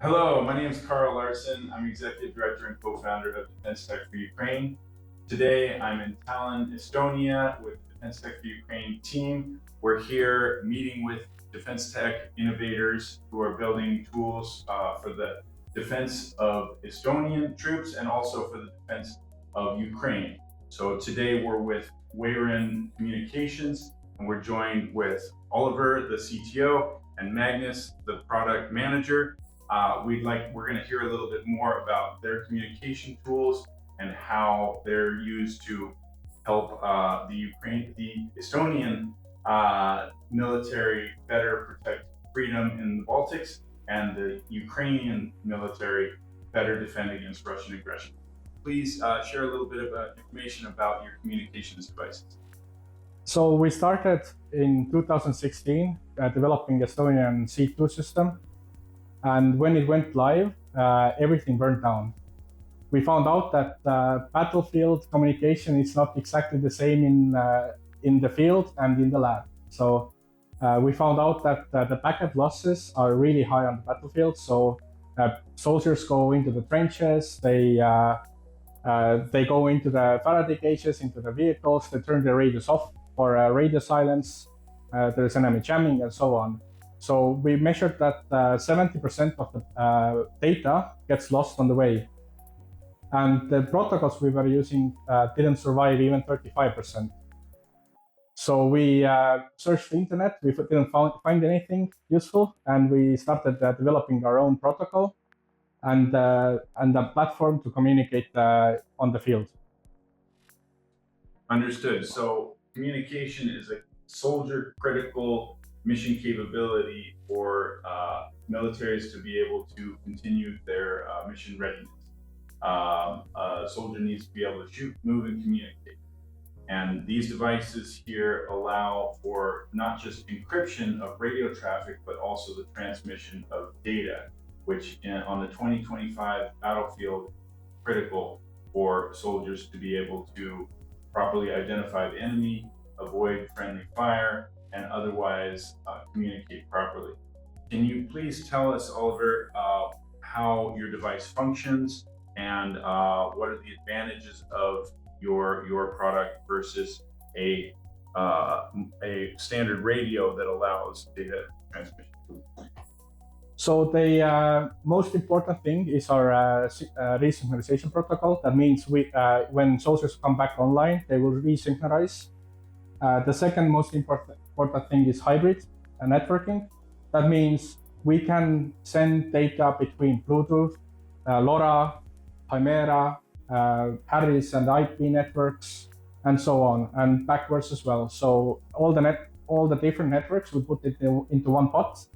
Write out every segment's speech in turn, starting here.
Hello, my name is Carl Larson. I'm Executive Director and co-founder of Defense Tech for Ukraine. Today, I'm in Tallinn, Estonia with the Defense Tech for Ukraine team. We're here meeting with defense tech innovators who are building tools for the defense of Estonian troops and also for the defense of Ukraine. So today we're with Wayren Communications, and we're joined with Oliver, the CTO, and Magnus, the product manager. We're going to hear a little bit more about their communication tools and how they're used to help the Estonian military better protect freedom in the Baltics, and the Ukrainian military better defend against Russian aggression. Please share a little bit of information about your communications devices. So we started in 2016 developing Estonian C2 system. And when it went live, everything burned down. We found out that battlefield communication is not exactly the same in the field and in the lab. So we found out that the packet losses are really high on the battlefield. So soldiers go into the trenches, they go into the Faraday cages, into the vehicles, they turn the radios off for radio silence, there's enemy jamming and so on. So we measured that 70% of the data gets lost on the way. And the protocols we were using didn't survive even 35%. So we searched the internet, we didn't find anything useful, and we started developing our own protocol and a platform to communicate on the field. Understood. So communication is a soldier critical mission capability for militaries to be able to continue their mission readiness. A soldier needs to be able to shoot, move, and communicate. And these devices here allow for not just encryption of radio traffic, but also the transmission of data, which on the 2025 battlefield, critical for soldiers to be able to properly identify the enemy, avoid friendly fire, and otherwise communicate properly. Can you please tell us, Oliver, how your device functions and what are the advantages of your product versus a standard radio that allows data transmission? So the most important thing is our resynchronization protocol. That means when soldiers come back online, they will resynchronize. The second most important thing is hybrid networking. That means we can send data between Bluetooth, LoRa, Chimera, Harris and IP networks, and so on, and backwards as well. So all the different networks, we put it into one pot,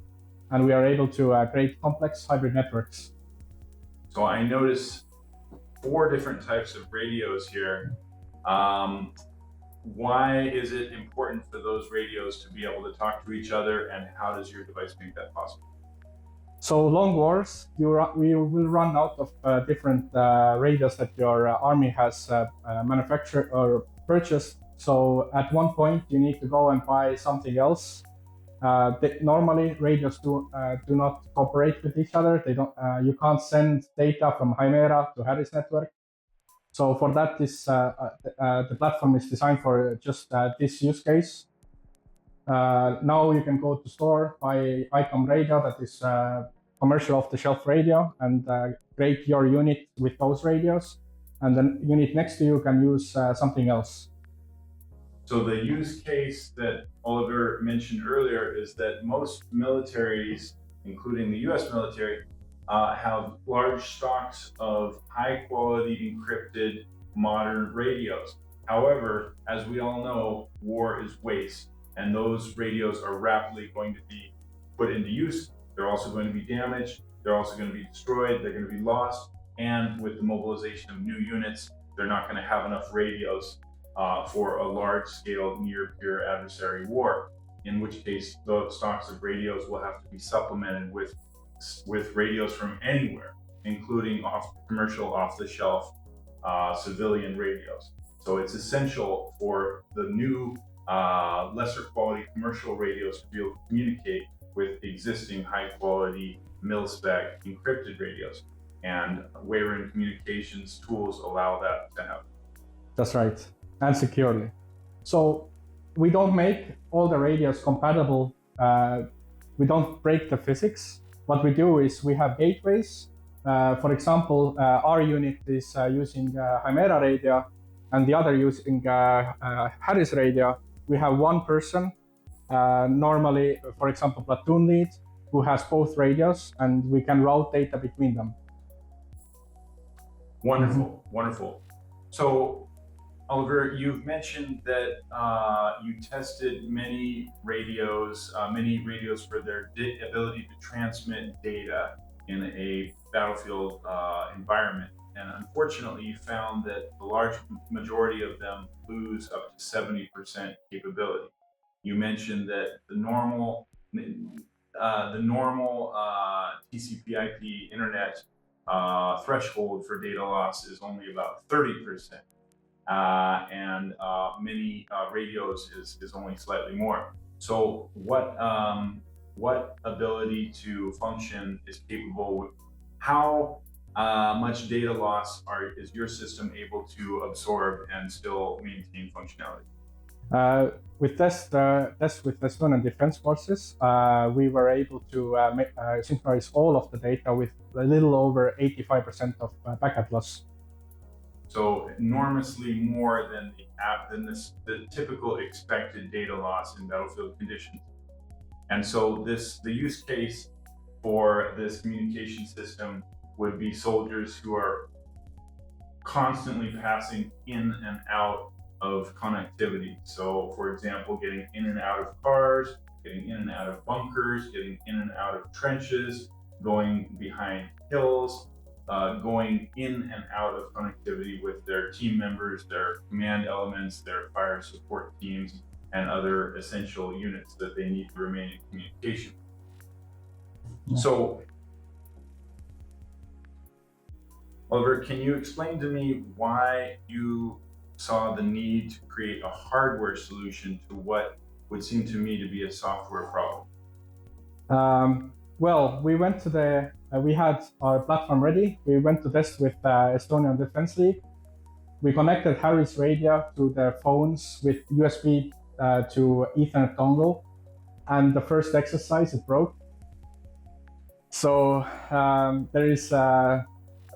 and we are able to create complex hybrid networks. So I notice 4 different types of radios here. Why is it important for those radios to be able to talk to each other, and how does your device make that possible? So long wars, we will run out of different radios that your army has manufactured or purchased. So at one point, you need to go and buy something else. Normally, radios do not cooperate with each other. They don't. You can't send data from Chimera to Harris network. So for that, the platform is designed for just this use case. Now you can go to store, buy ICOM radio that is commercial off-the-shelf radio, and create your unit with those radios. And the unit next to you can use something else. So the use case that Oliver mentioned earlier is that most militaries, including the US military, have large stocks of high quality encrypted modern radios. However, as we all know, war is waste, and those radios are rapidly going to be put into use. They're also going to be damaged. They're also going to be destroyed. They're going to be lost. And with the mobilization of new units, they're not going to have enough radios for a large scale near peer adversary war, in which case the stocks of radios will have to be supplemented with radios from anywhere, including commercial off-the-shelf civilian radios. So it's essential for the new lesser quality commercial radios to be able to communicate with existing high quality mil-spec encrypted radios, and Wayren Communications tools allow that to happen. That's right, and securely. So we don't make all the radios compatible. We don't break the physics. What we do is we have gateways. For example, our unit is using Chimera radio, and the other using Harris radio. We have one person, normally, for example, platoon lead, who has both radios, and we can route data between them. Wonderful, wonderful. So, Oliver, you've mentioned that you tested many radios for their ability to transmit data in a battlefield environment. And unfortunately, you found that the large majority of them lose up to 70% capability. You mentioned that the normal TCP/IP internet threshold for data loss is only about 30%. And many radios is only slightly more. So what ability to function is capable with? How much data loss is your system able to absorb and still maintain functionality? With tests with the Estonian Defense Forces, we were able to synchronize all of the data with a little over 85% of packet loss. So enormously more than the typical expected data loss in battlefield conditions. And so the use case for this communication system would be soldiers who are constantly passing in and out of connectivity. So, for example, getting in and out of cars, getting in and out of bunkers, getting in and out of trenches, going behind hills, going in and out of connectivity with their team members, their command elements, their fire support teams, and other essential units that they need to remain in communication. So, Oliver, can you explain to me why you saw the need to create a hardware solution to what would seem to me to be a software problem? Well, we went to we had our platform ready. We went to test with Estonian Defense League. We connected Harris radio to the phones with USB to Ethernet dongle, and the first exercise it broke. So there is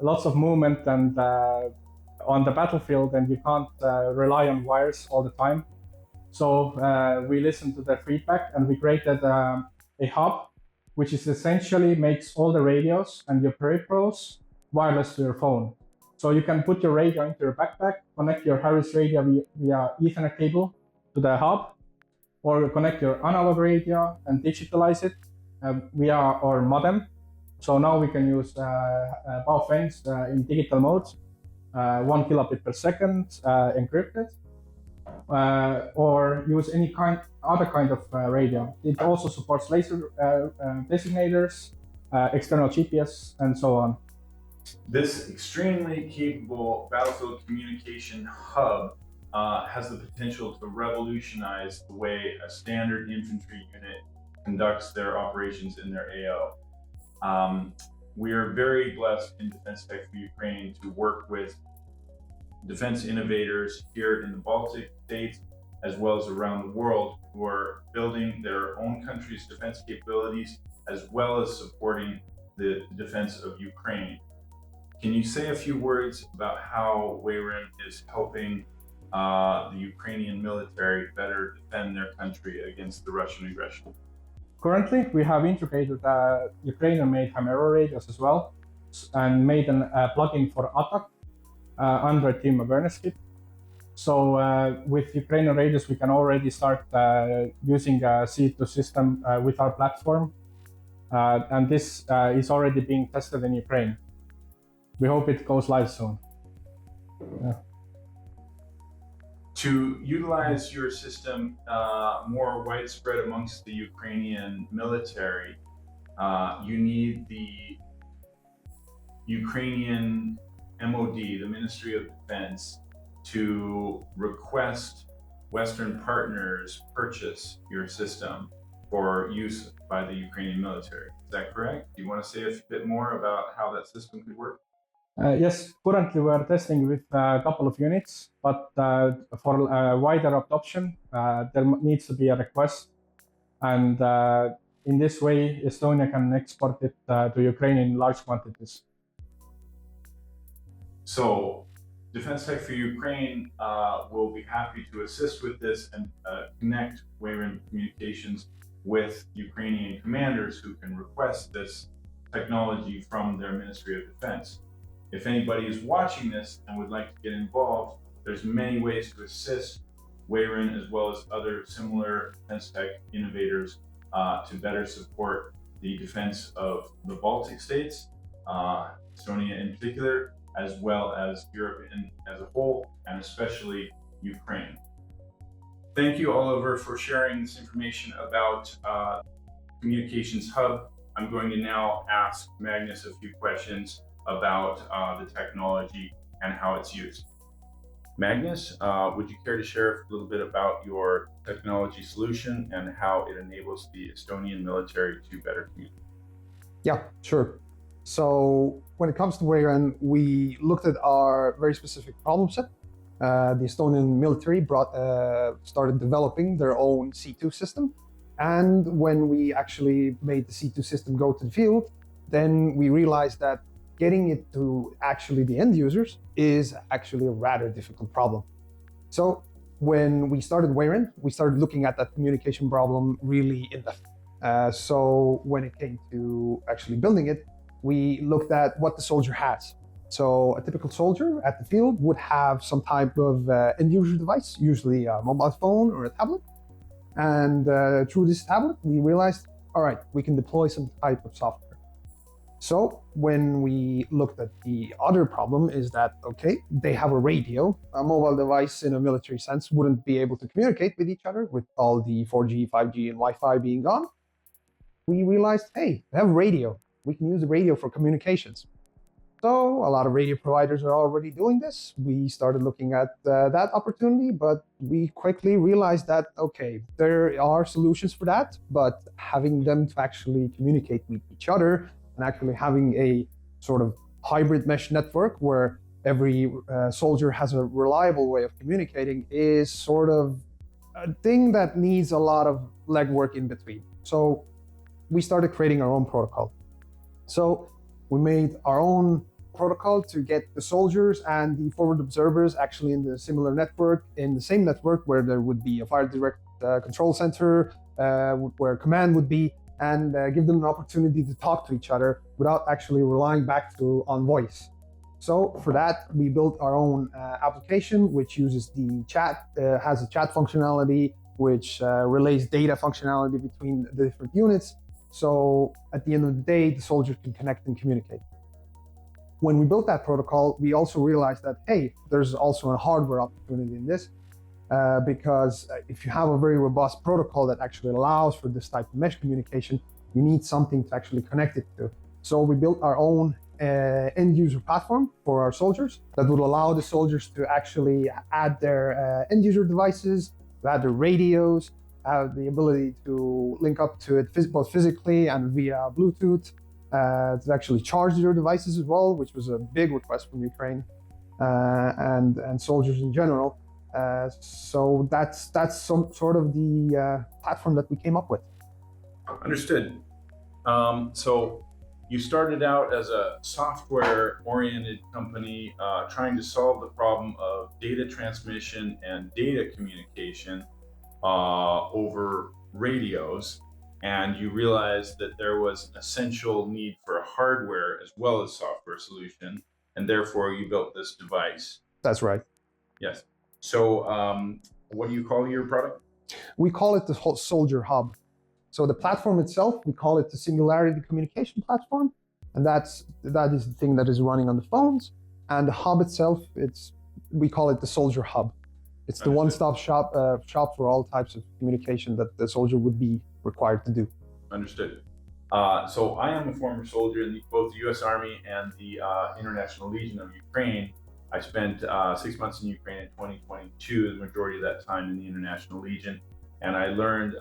lots of movement and on the battlefield, and you can't rely on wires all the time. So we listened to the feedback, and we created a hub, which is essentially makes all the radios and your peripherals wireless to your phone. So you can put your radio into your backpack, connect your Harris radio via Ethernet cable to the hub, or connect your analog radio and digitalize it via our modem. So now we can use Baofen's in digital mode, 1 kilobit per second encrypted, or use any other kind of radio. It also supports laser designators, external GPS, and so on. This extremely capable battlefield communication hub has the potential to revolutionize the way a standard infantry unit conducts their operations in their AO. We are very blessed in Defense Tech for Ukraine to work with defense innovators here in the Baltic states, as well as around the world, who are building their own country's defense capabilities, as well as supporting the defense of Ukraine. Can you say a few words about how Wayren is helping the Ukrainian military better defend their country against the Russian aggression? Currently, we have integrated Ukrainian-made Chimera radios as well, and made a plugin for ATAC, Android Team Awareness Kit. So with Ukrainian radios, we can already start using a C2 system with our platform, and this is already being tested in Ukraine. We hope it goes live soon. Yeah. To utilize your system more widespread amongst the Ukrainian military, you need the Ukrainian MOD, the Ministry of Defense, to request Western partners purchase your system. for use by the Ukrainian military. Is that correct? Do you want to say a bit more about how that system could work? Yes, currently we are testing with a couple of units, but for wider adoption, there needs to be a request. And in this way, Estonia can export it to Ukraine in large quantities. So, Defense Tech for Ukraine will be happy to assist with this and connect Wayren Communications with Ukrainian commanders who can request this technology from their Ministry of Defense. If anybody is watching this and would like to get involved, there's many ways to assist Wayren as well as other similar defense tech innovators to better support the defense of the Baltic states, Estonia in particular, as well as Europe as a whole, and especially Ukraine. Thank you, Oliver, for sharing this information about Communications Hub. I'm going to now ask Magnus a few questions about the technology and how it's used. Magnus, would you care to share a little bit about your technology solution and how it enables the Estonian military to better communicate? Yeah, sure. So when it comes to Wayren, we looked at our very specific problem set. The Estonian military started developing their own C2 system. And when we actually made the C2 system go to the field, then we realized that getting it to actually the end users is actually a rather difficult problem. So when we started Wayren, we started looking at that communication problem really in depth. So when it came to actually building it, we looked at what the soldier has. So a typical soldier at the field would have some type of end user device, usually a mobile phone or a tablet. And through this tablet, we realized, all right, we can deploy some type of software. So when we looked at the other problem is that, okay, they have a radio. A mobile device in a military sense wouldn't be able to communicate with each other with all the 4G, 5G, and Wi-Fi being gone. We realized, hey, they have radio. We can use the radio for communications. So a lot of radio providers are already doing this. We started looking at that opportunity, but we quickly realized that, okay, there are solutions for that, but having them to actually communicate with each other and actually having a sort of hybrid mesh network where every soldier has a reliable way of communicating is sort of a thing that needs a lot of legwork in between. So we started creating our own protocol. So we made our own protocol to get the soldiers and the forward observers actually in the similar network, in the same network where there would be a fire direct control center, where command would be, and give them an opportunity to talk to each other without actually relying back on voice. So for that, we built our own application, which uses the chat, has a chat functionality, which relays data functionality between the different units. So at the end of the day, the soldiers can connect and communicate. When we built that protocol, we also realized that, hey, there's also a hardware opportunity in this, because if you have a very robust protocol that actually allows for this type of mesh communication, you need something to actually connect it to. So we built our own end user platform for our soldiers that would allow the soldiers to actually add their end user devices, to add their radios, have the ability to link up to it both physically and via Bluetooth, to actually charge their devices as well, which was a big request from Ukraine and soldiers in general. So that's some sort of the platform that we came up with. Understood. So you started out as a software-oriented company trying to solve the problem of data transmission and data communication over radios, and you realized that there was an essential need for a hardware as well as software solution, and therefore you built this device. That's right. Yes. So what do you call your product? We call it the whole Soldier Hub. So the platform itself, we call it the Singularity Communication Platform, and that is the thing that is running on the phones. And the hub itself, we call it the Soldier Hub. It's the one-stop shop for all types of communication that the soldier would be required to do. Understood. So I am a former soldier in both the U.S. Army and the International Legion of Ukraine. I spent 6 months in Ukraine in 2022, the majority of that time in the International Legion, and I learned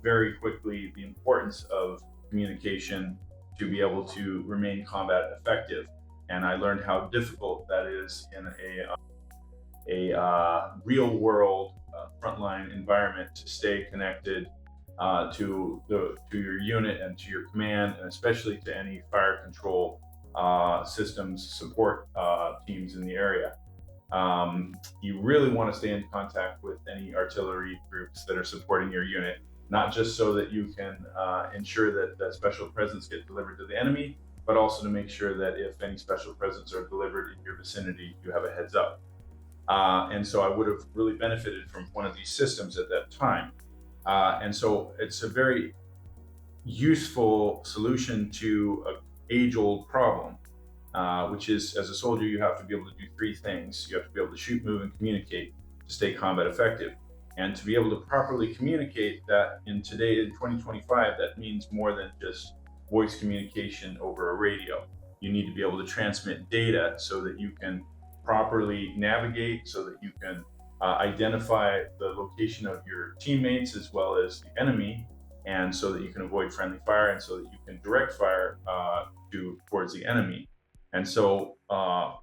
very quickly the importance of communication to be able to remain combat effective. And I learned how difficult that is in a real world frontline environment to stay connected to your unit and to your command, and especially to any fire control systems support teams in the area. You really want to stay in contact with any artillery groups that are supporting your unit, not just so that you can ensure that special presents get delivered to the enemy, but also to make sure that if any special presents are delivered in your vicinity, you have a heads up. And so I would have really benefited from one of these systems at that time. And so it's a very useful solution to an age-old problem, which is, as a soldier, you have to be able to do three things. You have to be able to shoot, move, and communicate to stay combat effective. And to be able to properly communicate that in 2025, that means more than just voice communication over a radio. You need to be able to transmit data so that you can properly navigate, so that you can identify the location of your teammates as well as the enemy, and so that you can avoid friendly fire, and so that you can direct fire towards the enemy. And so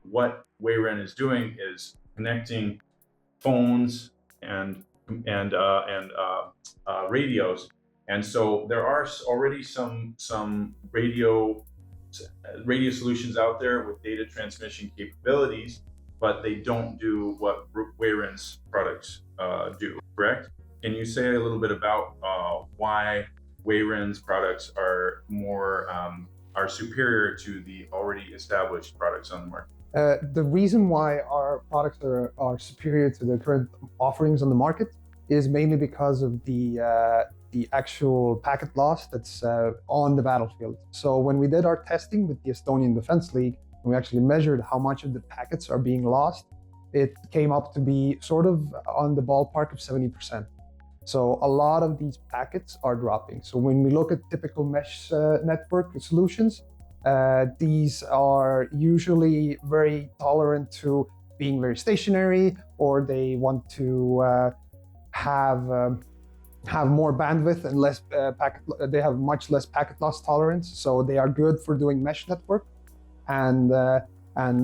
what Wayren is doing is connecting phones and radios. And so there are already some radio solutions out there with data transmission capabilities, but they don't do what Wayren's products do, correct? Can you say a little bit about why Wayren's products are superior to the already established products on the market? The reason why our products are superior to the current offerings on the market is mainly because of the actual packet loss that's on the battlefield. So when we did our testing with the Estonian Defense League, we actually measured how much of the packets are being lost. It came up to be sort of on the ballpark of 70%. So a lot of these packets are dropping. So when we look at typical mesh network solutions, these are usually very tolerant to being very stationary, or they want to have more bandwidth and less they have much less packet loss tolerance. So they are good for doing mesh network, and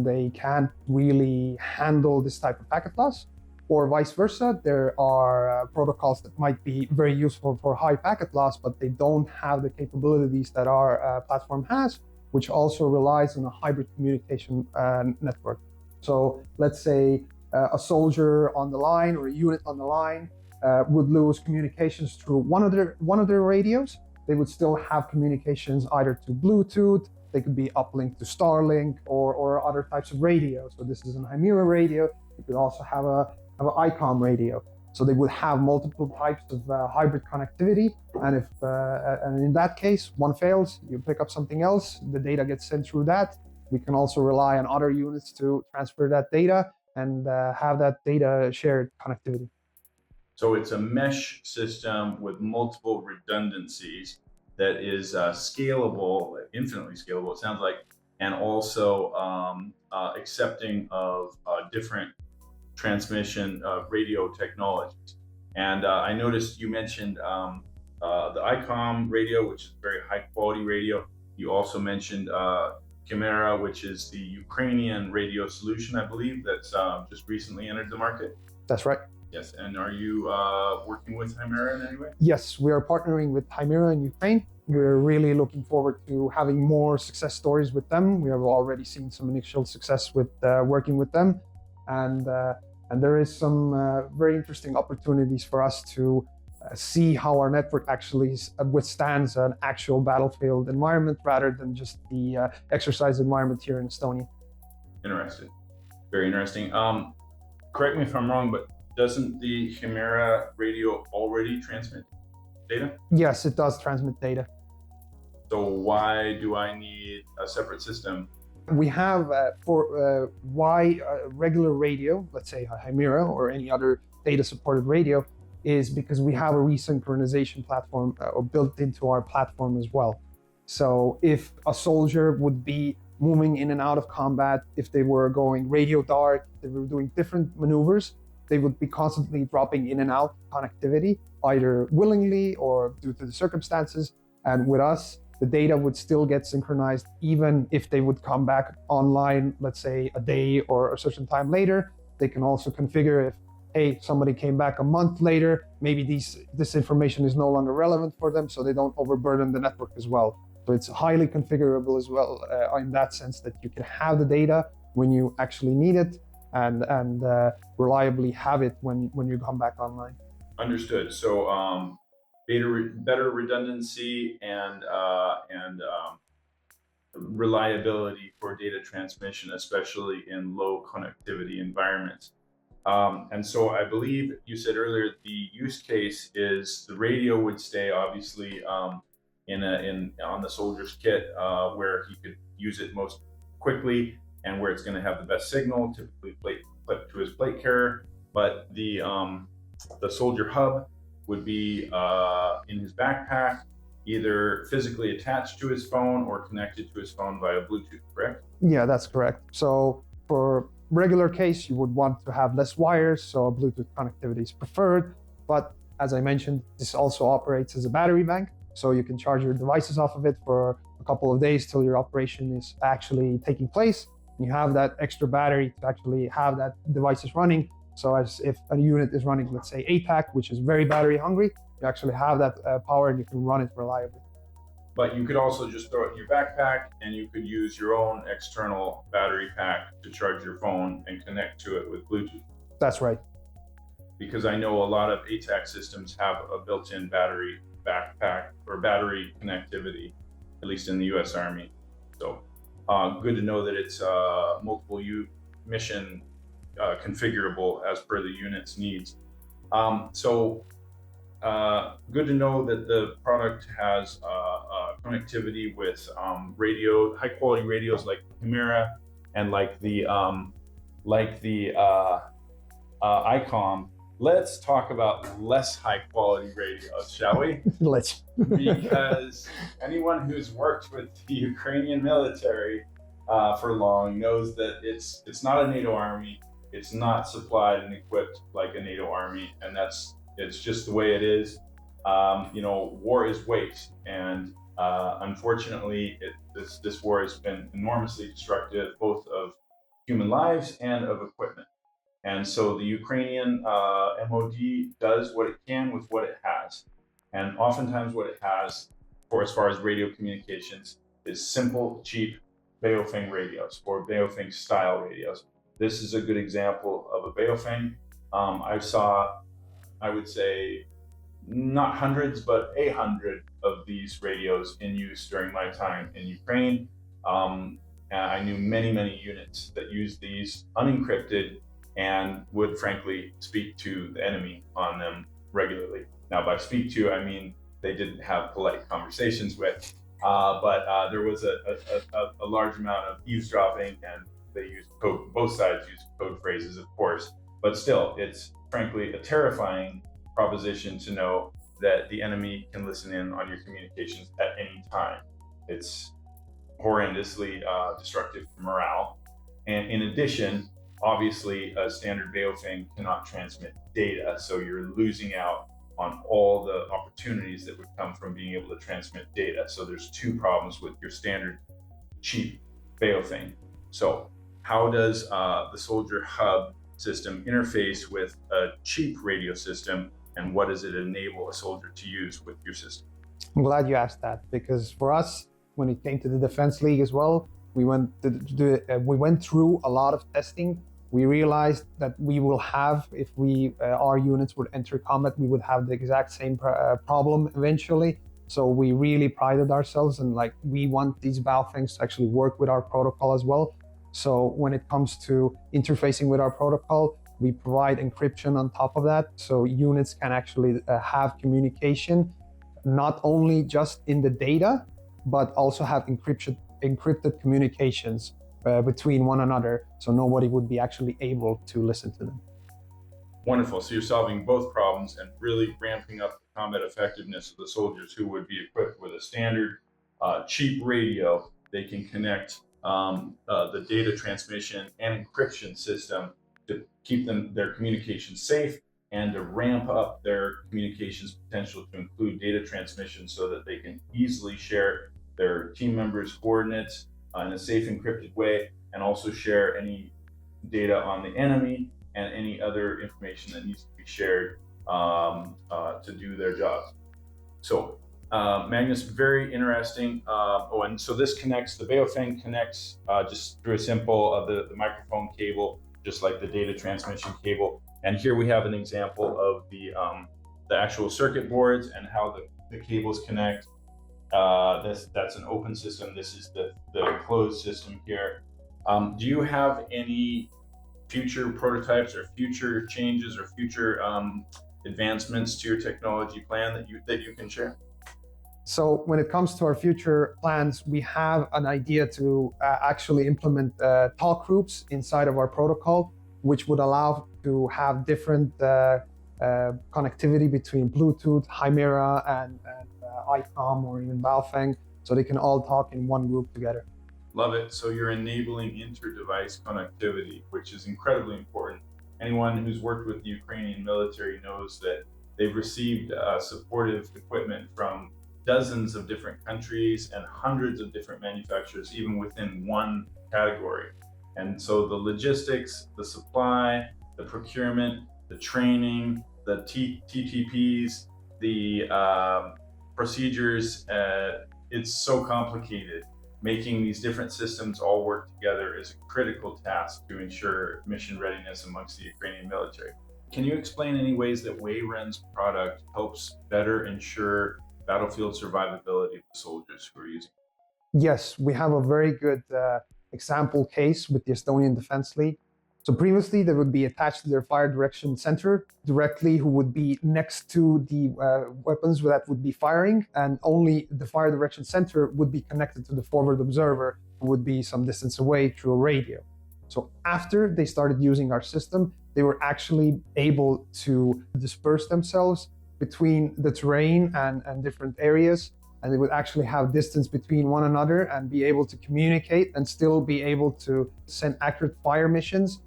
they can't really handle this type of packet loss. Or vice versa, there are protocols that might be very useful for high packet loss, but they don't have the capabilities that our platform has, which also relies on a hybrid communication network. So let's say a soldier on the line or a unit on the line would lose communications through one of their radios. They would still have communications either to Bluetooth, they could be uplinked to Starlink or other types of radios. So this is an Chimera radio. You could also have an ICOM radio. So they would have multiple types of hybrid connectivity. And and in that case, one fails, you pick up something else, the data gets sent through that. We can also rely on other units to transfer that data and have that data shared connectivity. So it's a mesh system with multiple redundancies that is scalable, infinitely scalable, it sounds like, and also accepting of different transmission radio technologies. And I noticed you mentioned the ICOM radio, which is a very high quality radio. You also mentioned Chimera, which is the Ukrainian radio solution, I believe, that's just recently entered the market. That's right. Yes, and are you working with Chimera in any way? Yes, we are partnering with Chimera in Ukraine. We're really looking forward to having more success stories with them. We have already seen some initial success with working with them. And there is some very interesting opportunities for us to see how our network actually withstands an actual battlefield environment rather than just the exercise environment here in Estonia. Interesting. Very interesting. Correct me if I'm wrong, but doesn't the Chimera radio already transmit data? Yes, it does transmit data. So why do I need a separate system? We have for why regular radio, let's say a Chimera or any other data supported radio, is because we have a resynchronization platform built into our platform as well. So if a soldier would be moving in and out of combat, if they were going radio dark, they were doing different maneuvers, they would be constantly dropping in and out connectivity, either willingly or due to the circumstances. And with us, the data would still get synchronized even if they would come back online, let's say a day or a certain time later. They can also configure if, hey, somebody came back a month later, maybe this information is no longer relevant for them, so they don't overburden the network as well. So it's highly configurable as well in that sense that you can have the data when you actually need it and reliably have it when you come back online. Understood. So better redundancy and reliability for data transmission, especially in low connectivity environments. And so I believe you said earlier the use case is the radio would stay obviously on the soldier's kit where he could use it most quickly and where it's going to have the best signal, typically clipped to his plate carrier. But the soldier hub would be in his backpack, either physically attached to his phone or connected to his phone via Bluetooth, correct? Yeah, that's correct. So for regular case, you would want to have less wires, so Bluetooth connectivity is preferred. But as I mentioned, this also operates as a battery bank, so you can charge your devices off of it for a couple of days till your operation is actually taking place. You have that extra battery to actually have that devices running. So as if a unit is running, let's say ATAC, which is very battery hungry, you actually have that power and you can run it reliably. But you could also just throw it in your backpack and you could use your own external battery pack to charge your phone and connect to it with Bluetooth. That's right. Because I know a lot of ATAC systems have a built-in battery backpack or battery connectivity, at least in the US Army. So good to know that it's multiple mission configurable as per the unit's needs. Good to know that the product has connectivity with high quality radios like Chimera and like the ICOM. Let's talk about less high quality radios, shall we? Let's. Because anyone who's worked with the Ukrainian military for long knows that it's not a NATO army. It's not supplied and equipped like a NATO army, and it's just the way it is. War is waste, and unfortunately, this war has been enormously destructive, both of human lives and of equipment. And so the Ukrainian MOD does what it can with what it has, and oftentimes what it has, for as far as radio communications, is simple, cheap Beofeng radios or Beofeng style radios. This is a good example of a Beofeng. I would say, not hundreds, but 800 of these radios in use during my time in Ukraine. I knew many units that used these unencrypted and would frankly speak to the enemy on them regularly. Now, by speak to, I mean they didn't have polite conversations with, but there was a large amount of eavesdropping, and they used code. Both sides used code phrases, of course, but still, it's frankly a terrifying proposition to know that the enemy can listen in on your communications at any time. It's horrendously destructive for morale. And in addition, obviously, a standard Beofeng cannot transmit data, so you're losing out on all the opportunities that would come from being able to transmit data. So there's two problems with your standard cheap Beofeng. So how does the Soldier Hub system interface with a cheap radio system, and what does it enable a soldier to use with your system? I'm glad you asked that, because for us, when it came to the Defense League as well, we went through a lot of testing. We realized that we will have, if our units would enter combat, we would have the exact same problem eventually. So we really prided ourselves, and we want these Baofengs to actually work with our protocol as well. So when it comes to interfacing with our protocol, we provide encryption on top of that, so units can actually have communication, not only just in the data, but also have encrypted communications between one another, so nobody would be actually able to listen to them. Wonderful. So you're solving both problems and really ramping up the combat effectiveness of the soldiers who would be equipped with a standard cheap radio. They can connect the data transmission and encryption system to keep their communications safe and to ramp up their communications potential to include data transmission so that they can easily share their team members' coordinates in a safe encrypted way, and also share any data on the enemy and any other information that needs to be shared to do their jobs. So Magnus, very interesting. And so this connects, the Baofeng connects just through a simple the microphone cable, just like the data transmission cable. And here we have an example of the actual circuit boards and how the cables connect. That's an open system. This is the closed system here. Do you have any future prototypes or future changes or future advancements to your technology plan that you can share? So when it comes to our future plans, we have an idea to actually implement talk groups inside of our protocol, which would allow to have different connectivity between Bluetooth, Chimera, and ICOM or even Baofeng, so they can all talk in one group together. Love it. So you're enabling inter-device connectivity, which is incredibly important. Anyone who's worked with the Ukrainian military knows that they've received supportive equipment from dozens of different countries and hundreds of different manufacturers, even within one category. And so the logistics, the supply, the procurement, the training, the TTPs, the procedures, it's so complicated. Making these different systems all work together is a critical task to ensure mission readiness amongst the Ukrainian military. Can you explain any ways that Wayren's product helps better ensure battlefield survivability of the soldiers who are using it? Yes, we have a very good example case with the Estonian Defense League. So previously, they would be attached to their fire direction center directly, who would be next to the weapons that would be firing, and only the fire direction center would be connected to the forward observer, who would be some distance away through a radio. So after they started using our system, they were actually able to disperse themselves between the terrain and different areas, and they would actually have distance between one another and be able to communicate and still be able to send accurate fire missions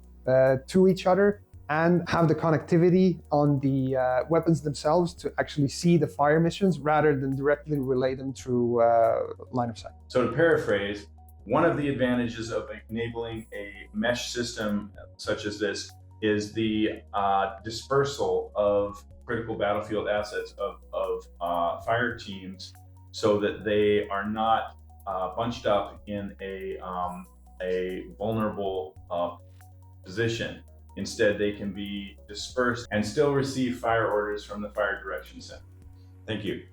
to each other and have the connectivity on the weapons themselves to actually see the fire missions rather than directly relay them through line of sight. So to paraphrase, one of the advantages of enabling a mesh system such as this is the dispersal of critical battlefield assets of fire teams, so that they are not bunched up in a vulnerable position. Instead, they can be dispersed and still receive fire orders from the fire direction center. Thank you.